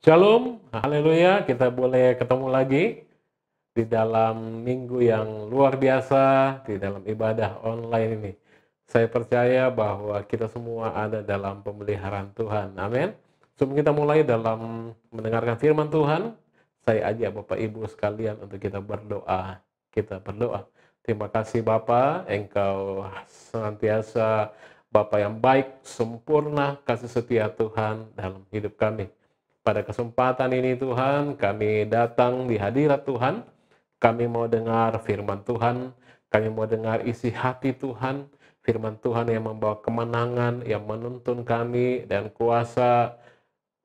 Shalom, haleluya, kita boleh ketemu lagi di dalam minggu yang luar biasa, di dalam ibadah online ini. Saya percaya bahwa kita semua ada dalam pemeliharaan Tuhan, amin. Sebelum kita mulai dalam mendengarkan firman Tuhan, saya ajak Bapak Ibu sekalian untuk kita berdoa. Kita berdoa. Terima kasih Bapak, Engkau senantiasa Bapak yang baik, sempurna, kasih setia Tuhan dalam hidup kami. Pada kesempatan ini Tuhan, kami datang di hadirat Tuhan. Kami mau dengar firman Tuhan. Kami mau dengar isi hati Tuhan. Firman Tuhan yang membawa kemenangan, yang menuntun kami. Dan kuasa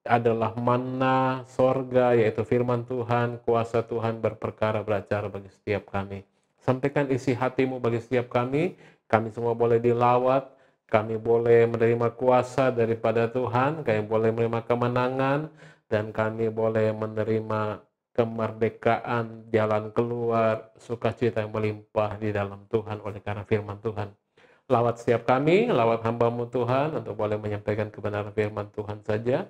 adalah manna sorga, yaitu firman Tuhan. Kuasa Tuhan berperkara beracara bagi setiap kami. Sampaikan isi hatimu bagi setiap kami. Kami semua boleh dilawat. Kami boleh menerima kuasa daripada Tuhan. Kami boleh menerima kemenangan. Dan kami boleh menerima kemerdekaan, jalan keluar, sukacita yang melimpah di dalam Tuhan oleh karena firman Tuhan. Lawat setiap kami, lawat hamba-Mu Tuhan, untuk boleh menyampaikan kebenaran firman Tuhan saja.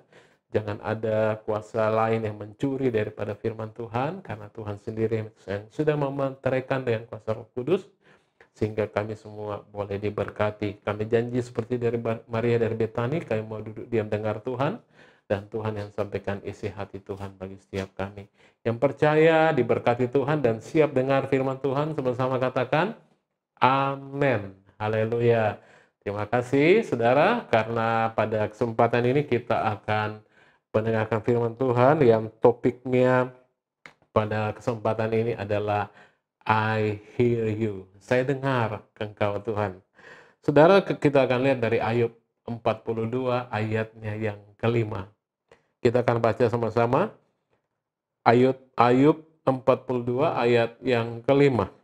Jangan ada kuasa lain yang mencuri daripada firman Tuhan, karena Tuhan sendiri yang sudah mementeraikan dengan kuasa Roh Kudus, sehingga kami semua boleh diberkati. Kami janji seperti dari Maria dari Betani, kami mau duduk diam dengar Tuhan, dan Tuhan yang sampaikan isi hati Tuhan bagi setiap kami. Yang percaya diberkati Tuhan dan siap dengar firman Tuhan, sama-sama katakan, amin. Haleluya. Terima kasih saudara, karena pada kesempatan ini kita akan mendengarkan firman Tuhan yang topiknya pada kesempatan ini adalah I hear you. Saya dengar Engkau Tuhan. Saudara, kita akan lihat dari Ayub 42 ayatnya yang kelima. Kita akan baca sama-sama Ayub 42 ayat yang kelima.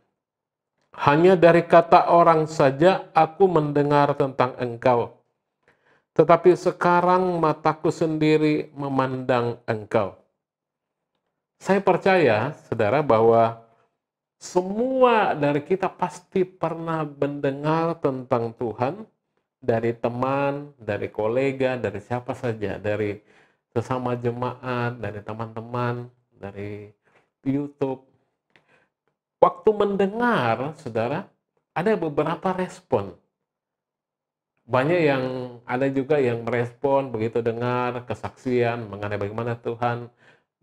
Hanya dari kata orang saja aku mendengar tentang Engkau, tetapi sekarang mataku sendiri memandang Engkau. Saya percaya, saudara, bahwa semua dari kita pasti pernah mendengar tentang Tuhan dari teman, dari kolega, dari siapa saja, dari sesama jemaat, dari teman-teman, dari YouTube. Waktu mendengar, saudara, ada beberapa respon. Banyak yang ada juga yang merespon begitu dengar kesaksian mengenai bagaimana Tuhan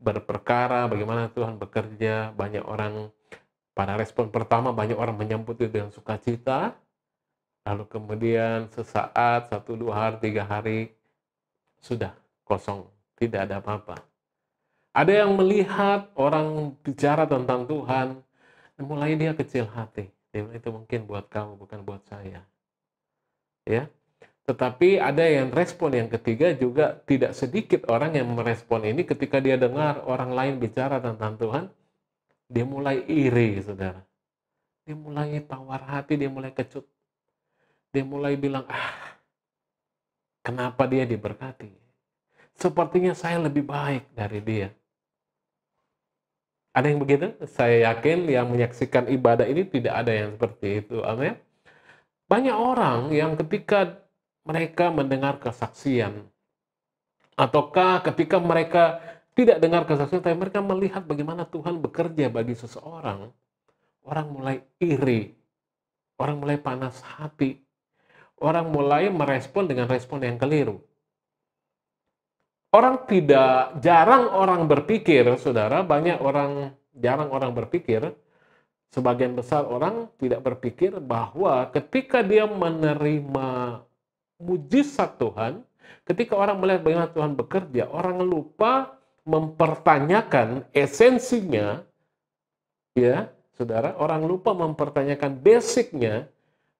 berperkara, bagaimana Tuhan bekerja. Banyak orang pada respon pertama, banyak orang menyambut itu dengan sukacita. Lalu kemudian sesaat, 1, 2 hari, 3 hari, sudah kosong, tidak ada apa-apa. Ada yang melihat orang bicara tentang Tuhan, dan mulai dia kecil hati. Dia bilang, itu mungkin buat kamu, bukan buat saya. Ya. Tetapi ada yang respon yang ketiga juga, tidak sedikit orang yang merespon ini ketika dia dengar orang lain bicara tentang Tuhan, dia mulai iri, saudara. Dia mulai tawar hati, dia mulai kecut. Dia mulai bilang, kenapa dia diberkati? Sepertinya saya lebih baik dari dia. Ada yang begitu? Saya yakin yang menyaksikan ibadah ini tidak ada yang seperti itu. Amin. Banyak orang yang ketika mereka mendengar kesaksian, ataukah ketika mereka tidak dengar kesaksian, tapi mereka melihat bagaimana Tuhan bekerja bagi seseorang, orang mulai iri, orang mulai panas hati, orang mulai merespon dengan respon yang keliru. Jarang orang berpikir, saudara, jarang orang berpikir, sebagian besar orang tidak berpikir bahwa ketika dia menerima mujizat Tuhan, ketika orang melihat bagaimana Tuhan bekerja, orang lupa mempertanyakan esensinya, ya, saudara, orang lupa mempertanyakan basicnya,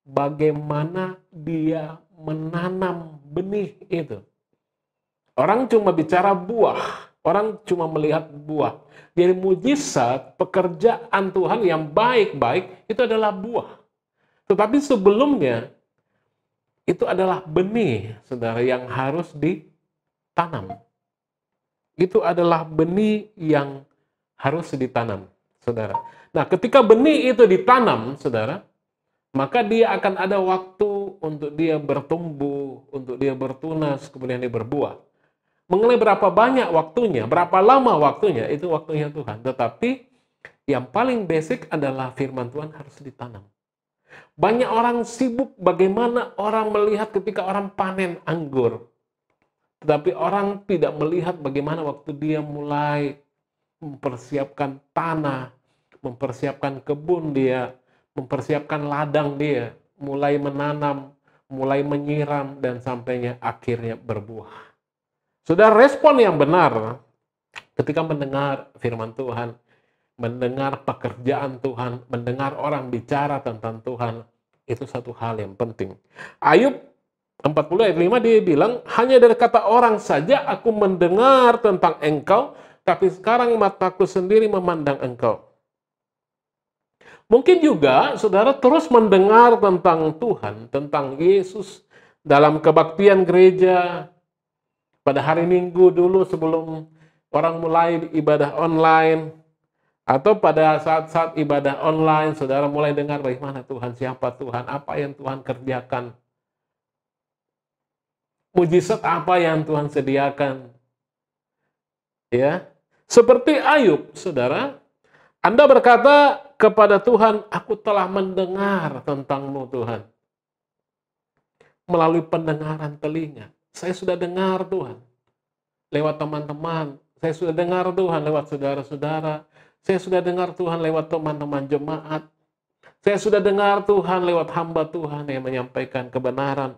bagaimana dia menanam benih itu. Orang cuma bicara buah, orang cuma melihat buah. Jadi mujizat, pekerjaan Tuhan yang baik-baik, itu adalah buah. Tetapi sebelumnya, itu adalah benih, saudara, yang harus ditanam. Itu adalah benih yang harus ditanam, saudara. Nah, ketika benih itu ditanam, saudara, maka dia akan ada waktu untuk dia bertumbuh, untuk dia bertunas, kemudian dia berbuah. Mengenai berapa banyak waktunya, berapa lama waktunya, itu waktunya Tuhan. Tetapi yang paling basic adalah firman Tuhan harus ditanam. Banyak orang sibuk bagaimana orang melihat ketika orang panen anggur. Tetapi orang tidak melihat bagaimana waktu dia mulai mempersiapkan tanah, mempersiapkan kebun dia, mempersiapkan ladang dia, mulai menanam, mulai menyiram, dan sampainya akhirnya berbuah. Sudah respon yang benar ketika mendengar firman Tuhan, mendengar pekerjaan Tuhan, mendengar orang bicara tentang Tuhan, itu satu hal yang penting. Ayub 40 ayat 5 dia bilang, hanya dari kata orang saja aku mendengar tentang engkau, tapi sekarang mataku sendiri memandang engkau. Mungkin juga saudara terus mendengar tentang Tuhan, tentang Yesus dalam kebaktian gereja, pada hari Minggu dulu sebelum orang mulai ibadah online, atau pada saat-saat ibadah online, saudara mulai dengar bagaimana Tuhan, siapa Tuhan, apa yang Tuhan kerjakan, mujizat apa yang Tuhan sediakan. Ya, seperti Ayub, saudara, Anda berkata kepada Tuhan, aku telah mendengar tentang-Mu Tuhan. Melalui pendengaran telinga. Saya sudah dengar Tuhan. Lewat teman-teman. Saya sudah dengar Tuhan lewat saudara-saudara. Saya sudah dengar Tuhan lewat teman-teman jemaat. Saya sudah dengar Tuhan lewat hamba Tuhan yang menyampaikan kebenaran.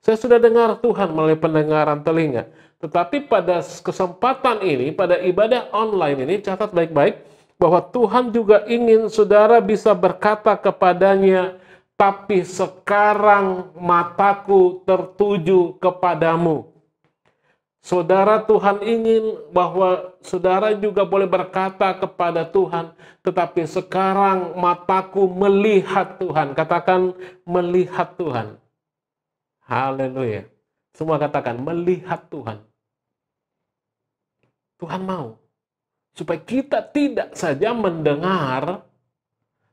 Saya sudah dengar Tuhan melalui pendengaran telinga. Tetapi pada kesempatan ini, pada ibadah online ini, catat baik-baik bahwa Tuhan juga ingin saudara bisa berkata kepadanya, tapi sekarang mataku tertuju kepadamu. Saudara, Tuhan ingin bahwa saudara juga boleh berkata kepada Tuhan, tetapi sekarang mataku melihat Tuhan. Katakan melihat Tuhan. Haleluya. Semua katakan melihat Tuhan. Tuhan mau supaya kita tidak saja mendengar,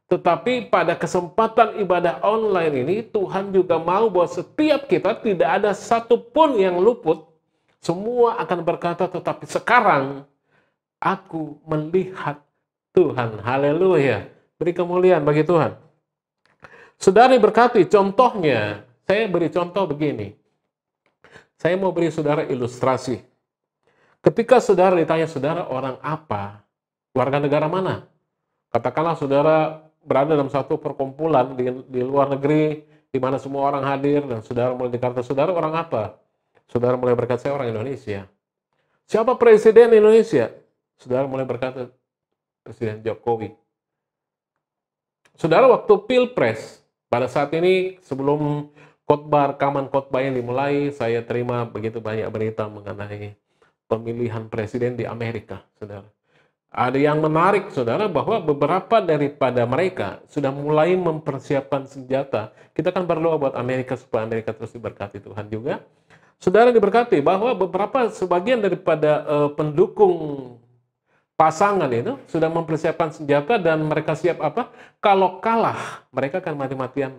tetapi pada kesempatan ibadah online ini Tuhan juga mau bahwa setiap kita tidak ada satupun yang luput. Semua akan berkata, tetapi sekarang aku melihat Tuhan. Haleluya. Beri kemuliaan bagi Tuhan. Saudara berkati, contohnya, saya beri contoh begini. Saya mau beri saudara ilustrasi. Ketika saudara ditanya, saudara orang apa? Warga negara mana? Katakanlah saudara berada dalam satu perkumpulan di luar negeri, di mana semua orang hadir, dan saudara mulai dikata, saudara orang apa? Saudara mulai berkata, saya orang Indonesia. Siapa presiden Indonesia? Saudara mulai berkata, Presiden Jokowi. Saudara, waktu Pilpres, pada saat ini sebelum khotbah, rekaman khotbah yang dimulai, saya terima begitu banyak berita mengenai pemilihan presiden di Amerika, saudara. Ada yang menarik, saudara, bahwa beberapa daripada mereka sudah mulai mempersiapkan senjata. Kita kan berdoa buat Amerika supaya Amerika terus diberkati Tuhan juga. Saudara diberkati bahwa beberapa sebagian daripada pendukung pasangan itu sudah mempersiapkan senjata dan mereka siap apa? Kalau kalah, mereka akan mati-matian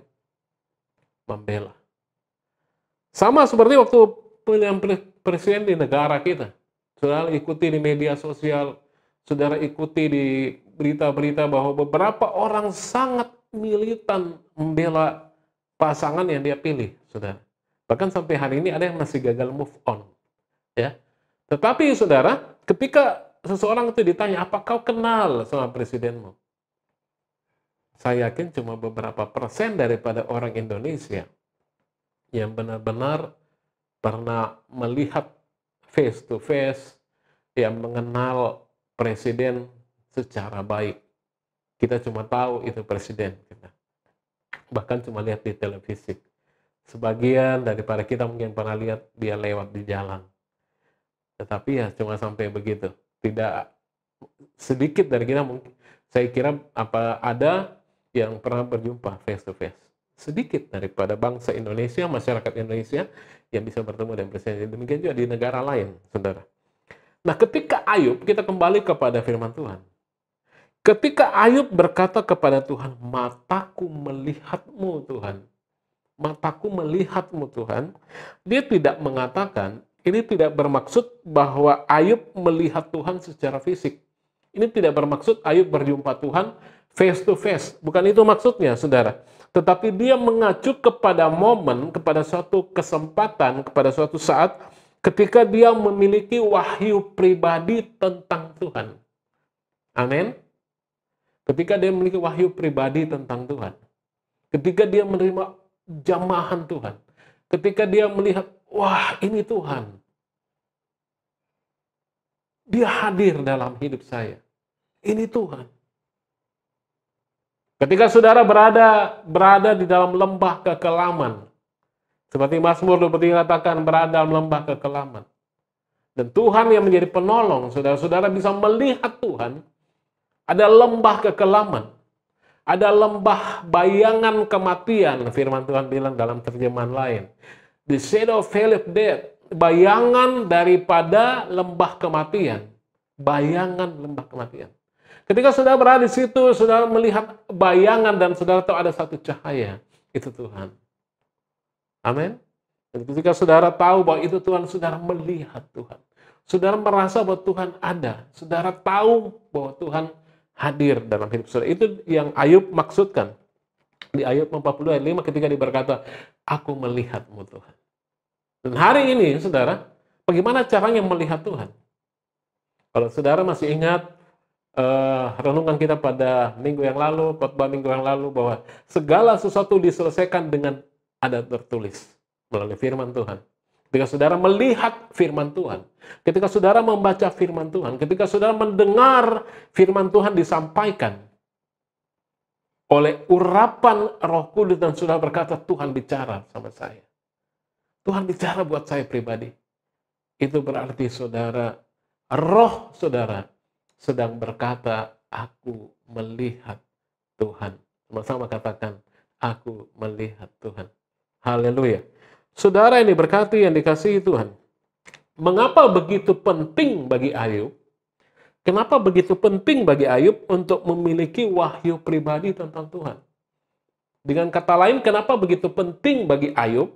membela. Sama seperti waktu pemilihan presiden di negara kita. Saudara ikuti di media sosial, saudara ikuti di berita-berita bahwa beberapa orang sangat militan membela pasangan yang dia pilih, saudara. Bahkan sampai hari ini ada yang masih gagal move on. Ya. Tetapi saudara, ketika seseorang itu ditanya, apa kau kenal sama presidenmu? Saya yakin cuma beberapa persen daripada orang Indonesia yang benar-benar pernah melihat face to face, yang mengenal presiden secara baik. Kita cuma tahu itu presiden. Bahkan cuma lihat di televisi. Sebagian daripada kita mungkin pernah lihat dia lewat di jalan. Tetapi ya cuma sampai begitu. Tidak sedikit dari kita mungkin. Saya kira apa ada yang pernah berjumpa face to face. Sedikit daripada bangsa Indonesia, masyarakat Indonesia yang bisa bertemu dengan presiden. Demikian juga di negara lain, saudara. Nah, ketika Ayub, kita kembali kepada firman Tuhan. Ketika Ayub berkata kepada Tuhan, mataku melihatmu Tuhan. Mataku melihatmu Tuhan. Dia tidak mengatakan, ini tidak bermaksud bahwa Ayub melihat Tuhan secara fisik. Ini tidak bermaksud Ayub berjumpa Tuhan face to face. Bukan itu maksudnya, saudara. Tetapi dia mengacu kepada momen, kepada suatu kesempatan, kepada suatu saat ketika dia memiliki wahyu pribadi tentang Tuhan. Amin. Ketika dia memiliki wahyu pribadi tentang Tuhan. Ketika dia menerima jamahan Tuhan. Ketika dia melihat, wah ini Tuhan. Dia hadir dalam hidup saya. Ini Tuhan. Ketika saudara berada di dalam lembah kekelaman. Seperti Mazmur 23 katakan, berada dalam lembah kekelaman. Dan Tuhan yang menjadi penolong, saudara-saudara bisa melihat Tuhan. Ada lembah kekelaman. Ada lembah bayangan kematian, firman Tuhan bilang dalam terjemahan lain. The shadow of valley of death, bayangan daripada lembah kematian. Bayangan lembah kematian. Ketika saudara berada di situ, saudara melihat bayangan dan saudara tahu ada satu cahaya. Itu Tuhan. Amin. Dan ketika saudara tahu bahwa itu Tuhan, saudara melihat Tuhan. Saudara merasa bahwa Tuhan ada. Saudara tahu bahwa Tuhan hadir dalam hidup saudara. Itu yang Ayub maksudkan. Di Ayub 40 ayat 5 ketika dia berkata, aku melihatmu Tuhan. Dan hari ini, saudara, bagaimana caranya melihat Tuhan? Kalau saudara masih ingat renungan kita pada minggu yang lalu, khotbah minggu yang lalu, bahwa segala sesuatu diselesaikan dengan ada tertulis melalui firman Tuhan. Ketika saudara melihat firman Tuhan, ketika saudara membaca firman Tuhan, ketika saudara mendengar firman Tuhan disampaikan oleh urapan Roh Kudus dan saudara berkata, Tuhan bicara sama saya. Tuhan bicara buat saya pribadi. Itu berarti saudara, roh saudara sedang berkata, aku melihat Tuhan. Sama-sama katakan, aku melihat Tuhan. Haleluya. Saudara yang diberkati, yang dikasihi Tuhan. Mengapa begitu penting bagi Ayub? Kenapa begitu penting bagi Ayub untuk memiliki wahyu pribadi tentang Tuhan? Dengan kata lain, kenapa begitu penting bagi Ayub?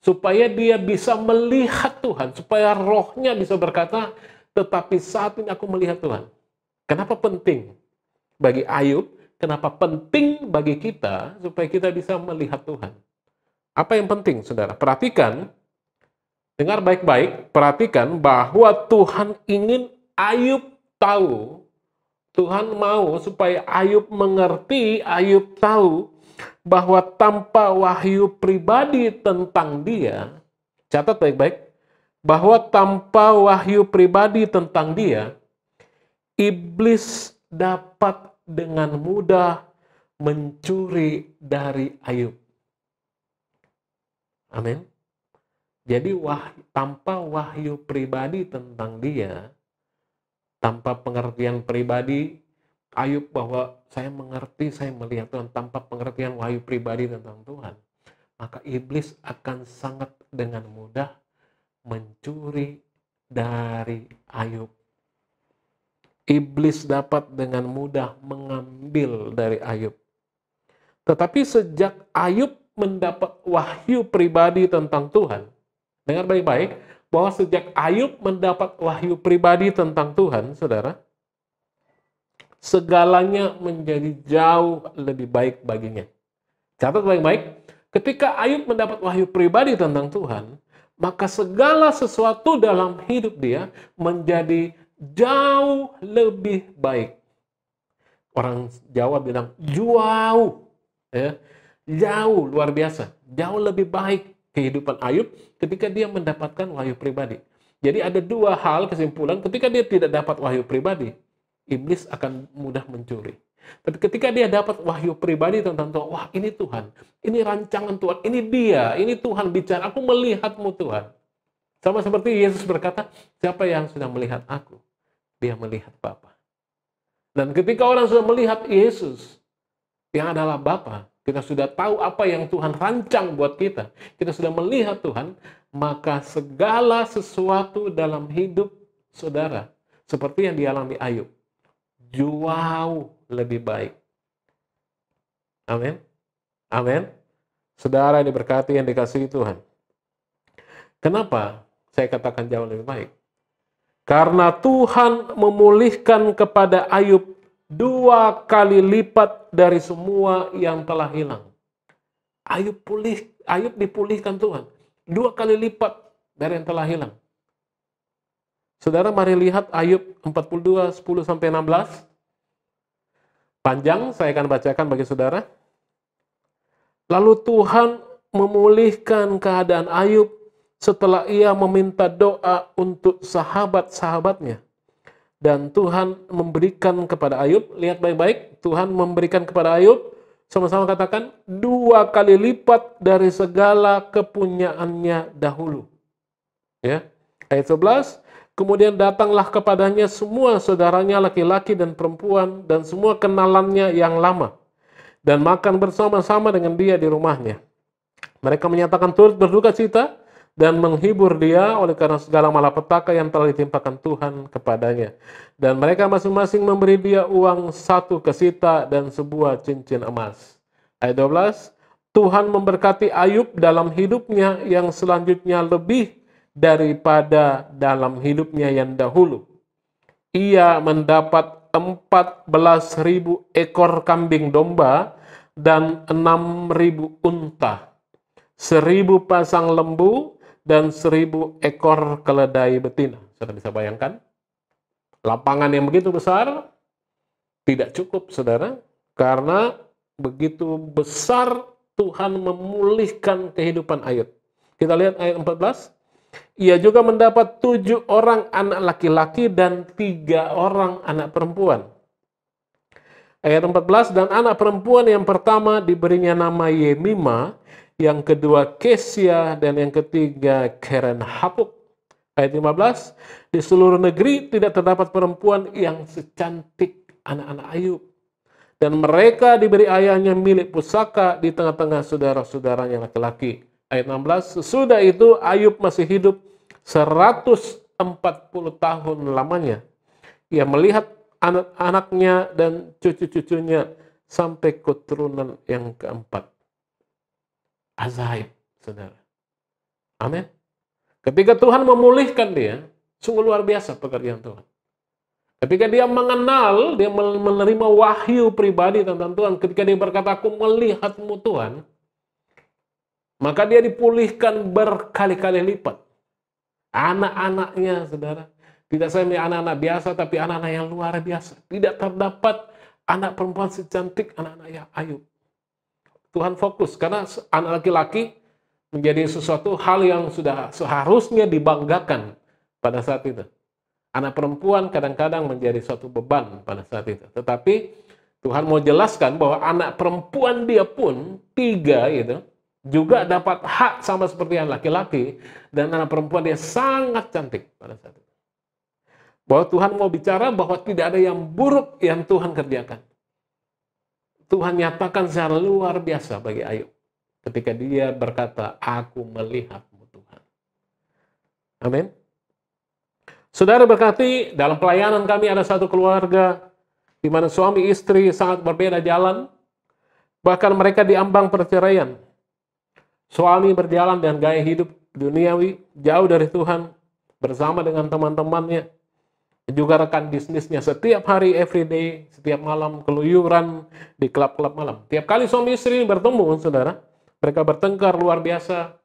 Supaya dia bisa melihat Tuhan. Supaya rohnya bisa berkata, tetapi saat ini aku melihat Tuhan. Kenapa penting bagi Ayub? Kenapa penting bagi kita supaya kita bisa melihat Tuhan? Apa yang penting, saudara? Perhatikan, dengar baik-baik, perhatikan bahwa Tuhan ingin Ayub tahu, Tuhan mau supaya Ayub mengerti, Ayub tahu bahwa tanpa wahyu pribadi tentang dia, catat baik-baik, bahwa tanpa wahyu pribadi tentang dia, iblis dapat dengan mudah mencuri dari Ayub. Amin. Jadi tanpa wahyu pribadi tentang dia, tanpa pengertian pribadi Ayub bahwa saya mengerti, saya melihat Tuhan, tanpa pengertian wahyu pribadi tentang Tuhan, maka iblis akan sangat dengan mudah mencuri dari Ayub. Iblis dapat dengan mudah mengambil dari Ayub. Tetapi sejak Ayub mendapat wahyu pribadi tentang Tuhan, dengar baik-baik, bahwa sejak Ayub mendapat wahyu pribadi tentang Tuhan, saudara, segalanya menjadi jauh lebih baik baginya. Catat baik-baik, ketika Ayub mendapat wahyu pribadi tentang Tuhan, maka segala sesuatu dalam hidup dia menjadi jauh lebih baik. Orang Jawa bilang, jauh. Ya. Jauh, luar biasa. Jauh lebih baik kehidupan Ayub ketika dia mendapatkan wahyu pribadi. Jadi ada dua hal kesimpulan, ketika dia tidak dapat wahyu pribadi, iblis akan mudah mencuri. Tapi ketika dia dapat wahyu pribadi tentang Tuhan, wah ini Tuhan, ini rancangan Tuhan, ini dia, ini Tuhan bicara, aku melihatmu Tuhan. Sama seperti Yesus berkata, siapa yang sudah melihat aku, dia melihat Bapa. Dan ketika orang sudah melihat Yesus, yang adalah Bapa, kita sudah tahu apa yang Tuhan rancang buat kita, kita sudah melihat Tuhan, maka segala sesuatu dalam hidup saudara, seperti yang dialami Ayub, jauh lebih baik. Amin. Amin. Saudara yang diberkati, yang dikasihi Tuhan. Kenapa? Saya katakan jauh lebih baik. Karena Tuhan memulihkan kepada Ayub 2 kali lipat dari semua yang telah hilang. Ayub dipulihkan Tuhan 2 kali lipat dari yang telah hilang. Saudara, mari lihat Ayub 42, 10-16. Panjang, saya akan bacakan bagi saudara. Lalu Tuhan memulihkan keadaan Ayub setelah ia meminta doa untuk sahabat-sahabatnya. Dan Tuhan memberikan kepada Ayub, lihat baik-baik, Tuhan memberikan kepada Ayub, sama-sama katakan, 2 kali lipat dari segala kepunyaannya dahulu. Ya. Ayat 11, kemudian datanglah kepadanya semua saudaranya laki-laki dan perempuan dan semua kenalannya yang lama, dan makan bersama-sama dengan dia di rumahnya. Mereka menyatakan turut berduka cita dan menghibur dia oleh karena segala malapetaka yang telah ditimpakan Tuhan kepadanya. Dan mereka masing-masing memberi dia uang 1 kesita dan sebuah cincin emas. Ayat 12, Tuhan memberkati Ayub dalam hidupnya yang selanjutnya lebih daripada dalam hidupnya yang dahulu. Ia mendapat 14.000 ekor kambing domba dan 6.000 unta, 1.000 pasang lembu, dan 1.000 ekor keledai betina. Saudara bisa bayangkan? Lapangan yang begitu besar tidak cukup, saudara, karena begitu besar Tuhan memulihkan kehidupan Ayub. Kita lihat ayat 14. Ia juga mendapat 7 orang anak laki-laki dan 3 orang anak perempuan. Ayat 14, dan anak perempuan yang pertama diberinya nama Yemima, yang kedua Kesia, dan yang ketiga Keren Hapuk. Ayat 15, di seluruh negeri tidak terdapat perempuan yang secantik anak-anak Ayub. Dan mereka diberi ayahnya milik pusaka di tengah-tengah saudara-saudaranya laki-laki. Ayat 16, sesudah itu Ayub masih hidup 140 tahun lamanya. Ia melihat anak-anaknya dan cucu-cucunya sampai keturunan yang keempat. Ajaib, saudara. Amin. Ketika Tuhan memulihkan dia, sungguh luar biasa pekerjaan Tuhan. Ketika dia mengenal, dia menerima wahyu pribadi tentang Tuhan. Ketika dia berkata, aku melihatmu Tuhan, maka dia dipulihkan berkali-kali lipat. Anak-anaknya, saudara. Tidak saya anak-anak biasa, tapi anak-anak yang luar biasa. Tidak terdapat anak perempuan secantik anak-anak Ayub. Tuhan fokus, karena anak laki-laki menjadi sesuatu hal yang sudah seharusnya dibanggakan pada saat itu. Anak perempuan kadang-kadang menjadi suatu beban pada saat itu. Tetapi Tuhan mau jelaskan bahwa anak perempuan dia pun 3 itu juga dapat hak sama seperti anak laki-laki, dan anak perempuan dia sangat cantik pada saat itu. Bahwa Tuhan mau bicara bahwa tidak ada yang buruk yang Tuhan kerjakan. Tuhan nyatakan secara luar biasa bagi Ayub ketika dia berkata, aku melihatmu Tuhan. Amin. Saudara berkati, dalam pelayanan kami ada satu keluarga di mana suami istri sangat berbeda jalan, bahkan mereka diambang perceraian. Suami berjalan dengan gaya hidup duniawi, jauh dari Tuhan, bersama dengan teman-temannya, juga rekan bisnisnya, setiap hari, every day, setiap malam, keluyuran di klub-klub malam. Tiap kali suami istri bertemu, saudara, mereka bertengkar luar biasa.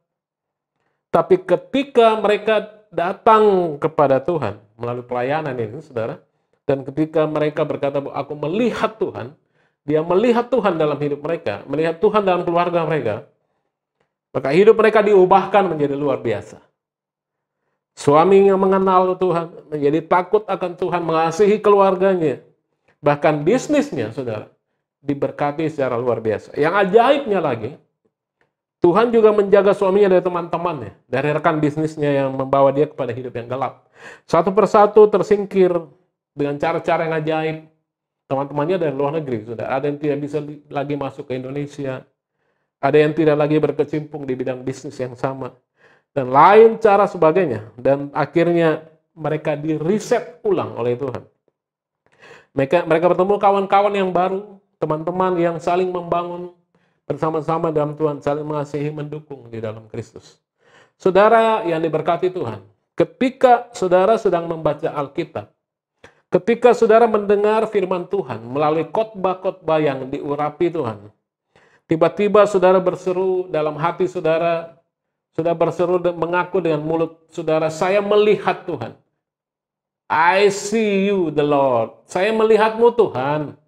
Tapi ketika mereka datang kepada Tuhan melalui pelayanan ini, saudara, dan ketika mereka berkata, aku melihat Tuhan, dia melihat Tuhan dalam hidup mereka, melihat Tuhan dalam keluarga mereka, maka hidup mereka diubahkan menjadi luar biasa. Suami yang mengenal Tuhan, menjadi takut akan Tuhan, mengasihi keluarganya. Bahkan bisnisnya, saudara, diberkati secara luar biasa. Yang ajaibnya lagi, Tuhan juga menjaga suaminya dari teman-temannya, dari rekan bisnisnya yang membawa dia kepada hidup yang gelap. Satu persatu tersingkir dengan cara-cara yang ajaib. Teman-temannya dari luar negeri, saudara. Ada yang tidak bisa lagi masuk ke Indonesia. Ada yang tidak lagi berkecimpung di bidang bisnis yang sama. Dan lain cara sebagainya. Dan akhirnya mereka di-reset ulang oleh Tuhan. Mereka bertemu kawan-kawan yang baru, teman-teman yang saling membangun bersama-sama dalam Tuhan, saling mengasihi, mendukung di dalam Kristus. Saudara yang diberkati Tuhan, Ketika saudara sedang membaca Alkitab, ketika saudara mendengar firman Tuhan melalui khotbah-khotbah yang diurapi Tuhan, tiba-tiba saudara berseru dalam hati saudara, saudara berseru dan mengaku dengan mulut saudara, saya melihat Tuhan. I see you, the Lord. Saya melihatmu Tuhan.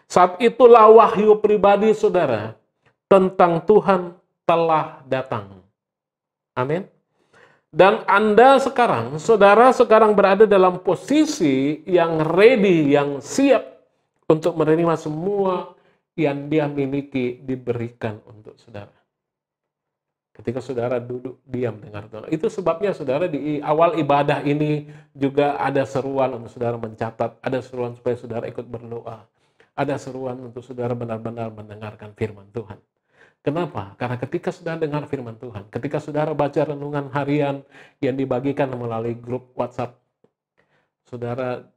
Saat itulah wahyu pribadi saudara tentang Tuhan telah datang. Amin. Dan Anda sekarang, saudara sekarang berada dalam posisi yang ready, yang siap untuk menerima semua yang Dia miliki diberikan untuk saudara. Ketika saudara duduk diam dengar Tuhan. Itu sebabnya saudara di awal ibadah ini juga ada seruan untuk saudara mencatat, ada seruan supaya saudara ikut berdoa. Ada seruan untuk saudara benar-benar mendengarkan firman Tuhan. Kenapa? Karena ketika saudara dengar firman Tuhan, ketika saudara baca renungan harian yang dibagikan melalui grup WhatsApp, saudara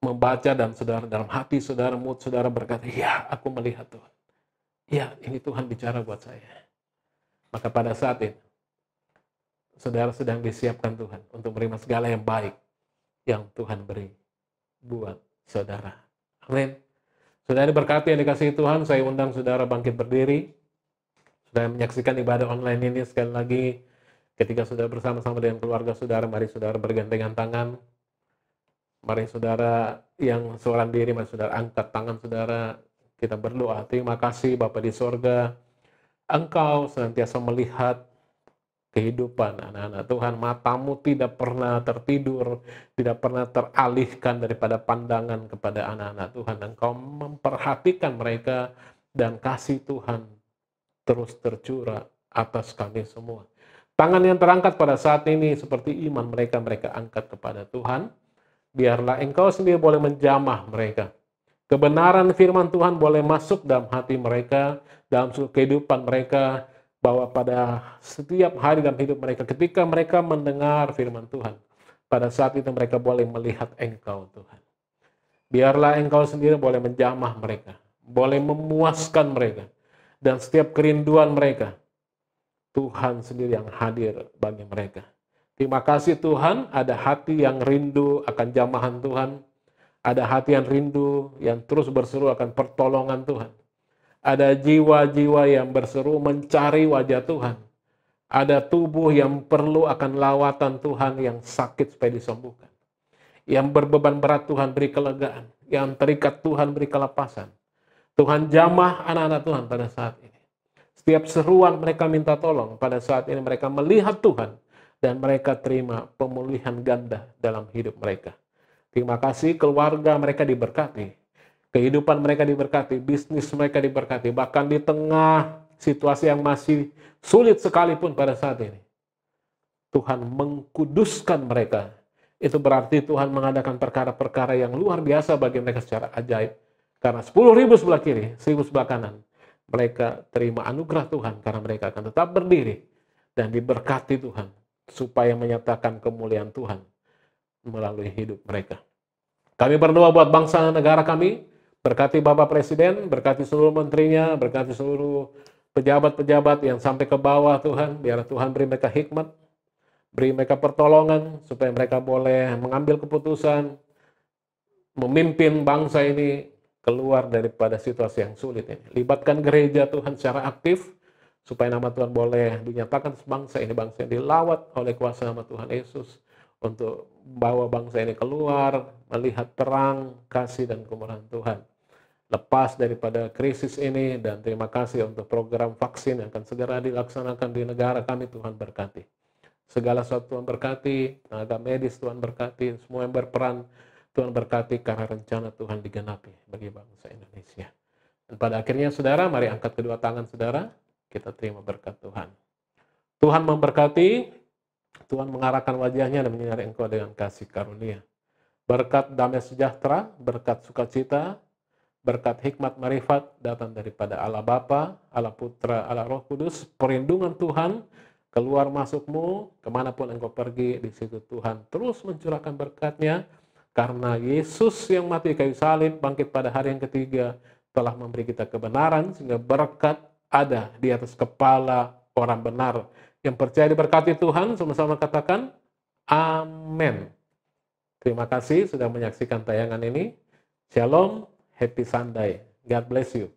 membaca dan saudara dalam hati saudara, mood saudara berkata, ya aku melihat Tuhan. Ya ini Tuhan bicara buat saya. Maka pada saat itu, saudara sedang disiapkan Tuhan untuk menerima segala yang baik yang Tuhan beri buat saudara. Amin. Saudara diberkati yang dikasihi Tuhan, saya undang saudara bangkit berdiri. Sudah menyaksikan ibadah online ini sekali lagi, ketika sudah bersama-sama dengan keluarga saudara, mari saudara bergandengan tangan. Mari saudara yang seorang diri, mari saudara angkat tangan saudara. Kita berdoa. Terima kasih Bapa di sorga. Engkau senantiasa melihat kehidupan anak-anak Tuhan. Matamu tidak pernah tertidur, tidak pernah teralihkan daripada pandangan kepada anak-anak Tuhan. Engkau memperhatikan mereka dan kasih Tuhan terus tercurah atas kami semua. Tangan yang terangkat pada saat ini seperti iman mereka angkat kepada Tuhan. Biarlah Engkau sendiri boleh menjamah mereka. Kebenaran firman Tuhan boleh masuk dalam hati mereka, dalam kehidupan mereka, bahwa pada setiap hari dalam hidup mereka, ketika mereka mendengar firman Tuhan, pada saat itu mereka boleh melihat Engkau Tuhan. Biarlah Engkau sendiri boleh menjamah mereka, boleh memuaskan mereka. Dan setiap kerinduan mereka, Tuhan sendiri yang hadir bagi mereka. Terima kasih Tuhan, ada hati yang rindu akan jamahan Tuhan. Ada hati yang rindu, yang terus berseru akan pertolongan Tuhan. Ada jiwa-jiwa yang berseru mencari wajah Tuhan. Ada tubuh yang perlu akan lawatan Tuhan, yang sakit supaya disembuhkan. Yang berbeban berat Tuhan beri kelegaan. Yang terikat Tuhan beri kelepasan. Tuhan jamah anak-anak Tuhan pada saat ini. Setiap seruan mereka minta tolong, pada saat ini mereka melihat Tuhan dan mereka terima pemulihan ganda dalam hidup mereka. Terima kasih, keluarga mereka diberkati, kehidupan mereka diberkati, bisnis mereka diberkati, bahkan di tengah situasi yang masih sulit sekalipun pada saat ini. Tuhan mengkuduskan mereka. Itu berarti Tuhan mengadakan perkara-perkara yang luar biasa bagi mereka secara ajaib. Karena 10.000 sebelah kiri, 1.000 sebelah kanan. Mereka terima anugerah Tuhan karena mereka akan tetap berdiri dan diberkati Tuhan supaya menyatakan kemuliaan Tuhan melalui hidup mereka. Kami berdoa buat bangsa dan negara kami, berkati Bapak Presiden, berkati seluruh menterinya, berkati seluruh pejabat-pejabat yang sampai ke bawah Tuhan, biar Tuhan beri mereka hikmat, beri mereka pertolongan supaya mereka boleh mengambil keputusan, memimpin bangsa ini keluar daripada situasi yang sulit ini. Libatkan gereja Tuhan secara aktif, supaya nama Tuhan boleh dinyatakan bangsa yang dilawat oleh kuasa nama Tuhan Yesus, untuk bawa bangsa ini keluar, melihat terang, kasih, dan kemurahan Tuhan. Lepas daripada krisis ini, dan terima kasih untuk program vaksin yang akan segera dilaksanakan di negara kami, Tuhan berkati. Segala sesuatu Tuhan berkati, tenaga medis Tuhan berkati, semua yang berperan, Tuhan berkati karena rencana Tuhan digenapi bagi bangsa Indonesia. Dan pada akhirnya saudara, mari angkat kedua tangan saudara, kita terima berkat Tuhan. Tuhan memberkati, Tuhan mengarahkan wajahnya dan menyinari engkau dengan kasih karunia. Berkat damai sejahtera, berkat sukacita, berkat hikmat marifat datang daripada Allah Bapa, Allah Putra, Allah Roh Kudus, perlindungan Tuhan, keluar masukmu, kemanapun engkau pergi, di situ Tuhan terus mencurahkan berkat-Nya. Karena Yesus yang mati kayu salib, bangkit pada hari yang ketiga, telah memberi kita kebenaran, sehingga berkat ada di atas kepala orang benar. Yang percaya diberkati Tuhan, sama-sama katakan, Amin. Terima kasih sudah menyaksikan tayangan ini. Shalom, happy Sunday. God bless you.